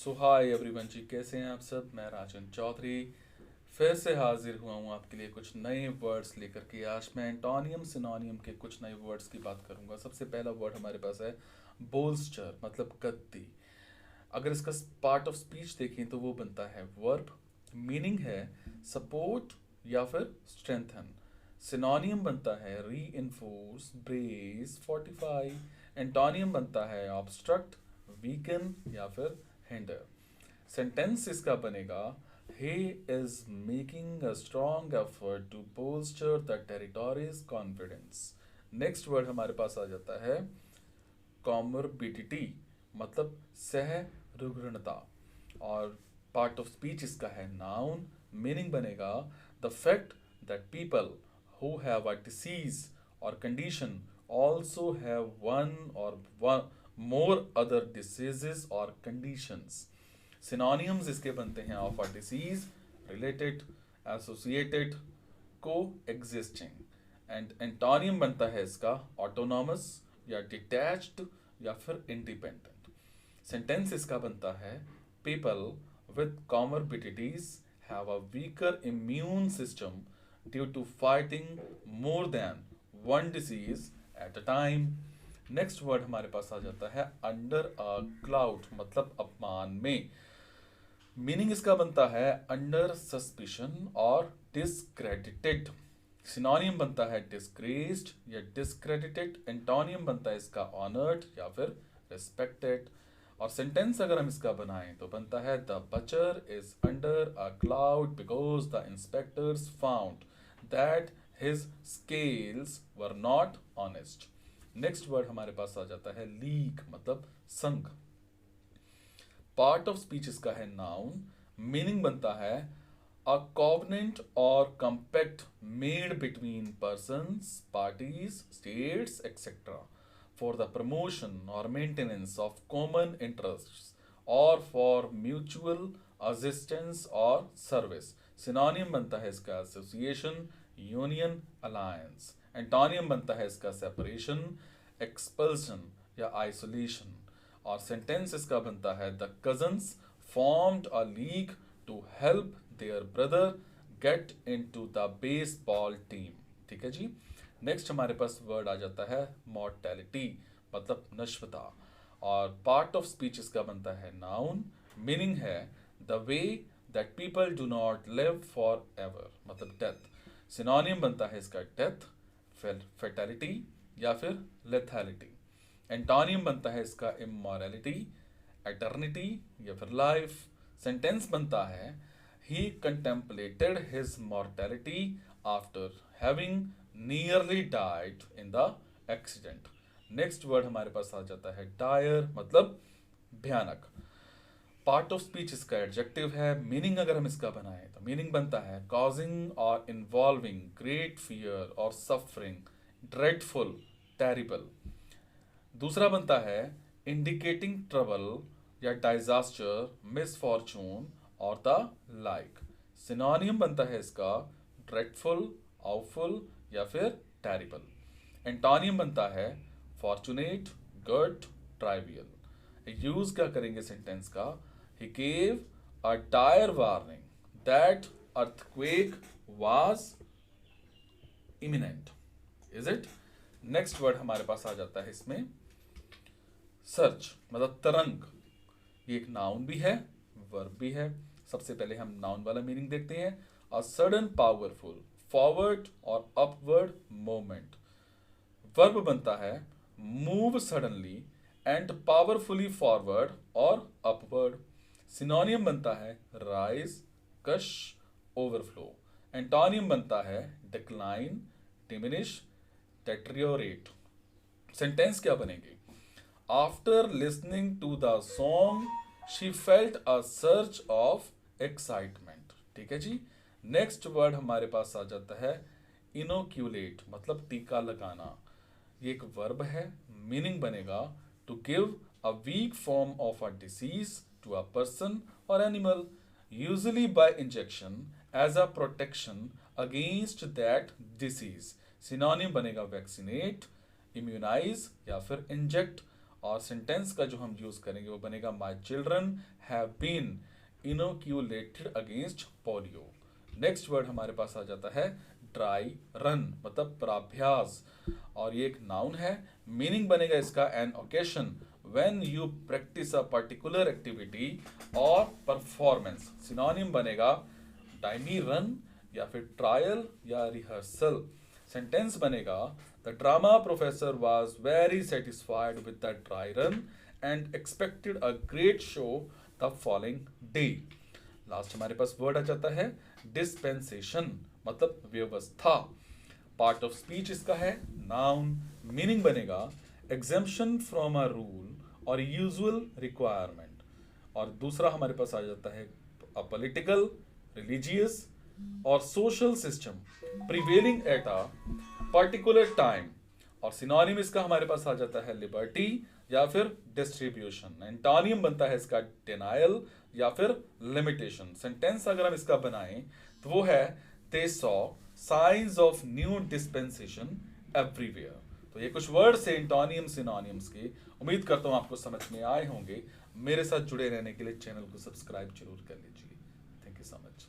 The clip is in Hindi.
सो हाय एवरीवन जी, कैसे हैं आप सब। मैं राजन चौधरी फिर से हाजिर हुआ हूँ आपके लिए कुछ नए वर्ड्स लेकर के। आज मैं एंटोनियम सिनोनियम के कुछ नए वर्ड्स की बात करूंगा। सबसे पहला वर्ड हमारे पास है बोल्स्टर, मतलब गद्दी। अगर इसका पार्ट ऑफ स्पीच देखें तो वो बनता है वर्ब। मीनिंग है सपोर्ट या फिर स्ट्रेंथन। सिनोनियम बनता है री इन्फोर्स, ब्रेस, फोर्टिफाई। एंटोनियम बनता है ऑब्स्ट्रक्ट, वीकन या फिर हिंडर। सेंटेंस इसका बनेगा he is making a strong effort to bolster the territory's confidence। Next word हमारे पास आ जाता है कॉमोर्बिडिटी, मतलब सह रुग्णता। और पार्ट ऑफ स्पीच इसका है नाउन। मीनिंग बनेगा the fact that people who have a disease और condition also have one more other diseases or conditions। synonyms इसके बनते हैं of a disease, related, associated, को एग्जिस्टिंग। एंड एंटोनियम बनता है इसका ऑटोनॉमस या डिटैच्ड या फिर इंडिपेंडेंट। सेंटेंस इसका बनता है people with comorbidities have a weaker immune system due to fighting more than one disease at a time. Next word हमारे पास आ जाता है अंडर अ क्लाउड, मतलब अपमान में। मीनिंग इसका बनता है अंडर सस्पिशन और डिसक्रेडिटेड। सिनोनियम बनता है डिस्ग्रेस्ड या डिसक्रेडिटेड। एंटोनियम बनता है इसका ऑनर्ड या फिर रिस्पेक्टेड। और सेंटेंस अगर हम इसका बनाएं तो बनता है the butcher is under a cloud because the inspectors found that his scales were not honest. Next word हमारे पास आ जाता है लीग, मतलब संघ। पार्ट ऑफ स्पीच इसका है नाउन। मीनिंग बनता है अ covenant or compact made between persons, parties, states, etc. for the promotion or maintenance of common interests or for mutual assistance or service। सिनोनियम बनता है इसका एसोसिएशन, यूनियन, अलायंस। एंटोनियम बनता है इसका सेपरेशन, एक्सपल्सन या आइसोलेशन। और सेंटेंस इसका बनता है the cousins formed a league to help their brother get into the baseball team. ठीक है जी। नेक्स्ट हमारे पास वर्ड आ जाता है मॉर्टेलिटी, मतलब नश्वरता। और पार्ट ऑफ स्पीच इसका बनता है नाउन। मीनिंग है the way that people do not live for ever, मतलब डेथ। सिनोनियम बनता है इसका डेथ, फेटैलिटी या फिर लेथैलिटी। एंटोनियम बनता है इसका इमोरलिटी, एटर्निटी या फिर लाइफ। सेंटेंस बनता है he contemplated his mortality after having nearly died in the accident. Next word हमारे पास आ जाता है डायर, मतलब भयानक। पार्ट ऑफ स्पीच इसका एडजेक्टिव है। मीनिंग अगर हम इसका बनाएं तो मीनिंग बनता है कॉजिंग और इन्वॉल्विंग ग्रेट फियर और सफरिंग, ड्रेडफुल, टेरिबल। दूसरा बनता है इंडिकेटिंग ट्रबल या डिजास्टर, मिसफॉर्चून और द लाइक। सिनोनियम बनता है इसका ड्रेडफुल, awful या फिर टेरिबल। एंटोनियम बनता है फॉर्चुनेट, गुड, ट्राइवियल। यूज क्या करेंगे सेंटेंस का, he gave a dire warning that earthquake was imminent. Is it. Next word हमारे पास आ जाता है इसमें सर्च, मतलब तरंग। ये एक नाउन भी है, वर्ब भी है। सबसे पहले हम नाउन वाला मीनिंग देखते हैं। अ सडन पावरफुल फॉरवर्ड और अपवर्ड मूवमेंट। वर्ब बनता है move suddenly and powerfully forward और अपवर्ड। सिनोनियम बनता है राइज, कश, ओवरफ्लो। एंटोनियम बनता है डिक्लाइन, डिमिनिश, डेट्रियोरेट। सेंटेंस क्या बनेगी, after listening to the song she felt a search of excitement. ठीक है जी। नेक्स्ट वर्ड हमारे पास आ जाता है इनोक्यूलेट, मतलब टीका लगाना। ये एक वर्ब है। मीनिंग बनेगा to give a weak form of a disease to a person और animal, usually by injection as a protection against that disease. Synonym बनेगा वैक्सीनेट, इम्यूनाइज या फिर इंजेक्ट। और सेंटेंस का जो हम यूज करेंगे वो बनेगा my children have been inoculated against polio. Next word हमारे पास आ जाता है ड्राई रन, मतलब प्राभ्यास, और ये एक नाउन है। मीनिंग बनेगा इसका an occasion when you practice a particular activity और परफॉर्मेंस। सिनोनिम बनेगा डायमी रन या फिर ट्रायल या रिहर्सल। सेंटेंस बनेगा the drama professor was very satisfied with the dry run and expected a great show the following day. Last हमारे पास वर्ड आ जाता है डिस्पेंसेशन, मतलब व्यवस्था। पार्ट ऑफ स्पीच इसका है नाउन। मीनिंग बनेगा एग्जेम्पशन फ्रॉम अ रूल और यूजुअल रिक्वायरमेंट। और दूसरा हमारे पास आ जाता है अ पॉलिटिकल, रिलीजियस और social system prevailing at a particular time. और सिनोनिम इसका हमारे पास आ जाता है लिबर्टी या फिर डिस्ट्रीब्यूशन। एंटोनियम बनता है इसका डिनायल या फिर लिमिटेशन। सेंटेंस अगर हम इसका बनाएं तो वो है they saw science of new dispensation everywhere. तो ये कुछ वर्ड से एंटोनियम सिनोनियम्स के, उम्मीद करता हूं आपको समझ में आए होंगे। मेरे साथ जुड़े रहने के लिए चैनल को सब्सक्राइब जरूर कर लीजिए। Thank you so much.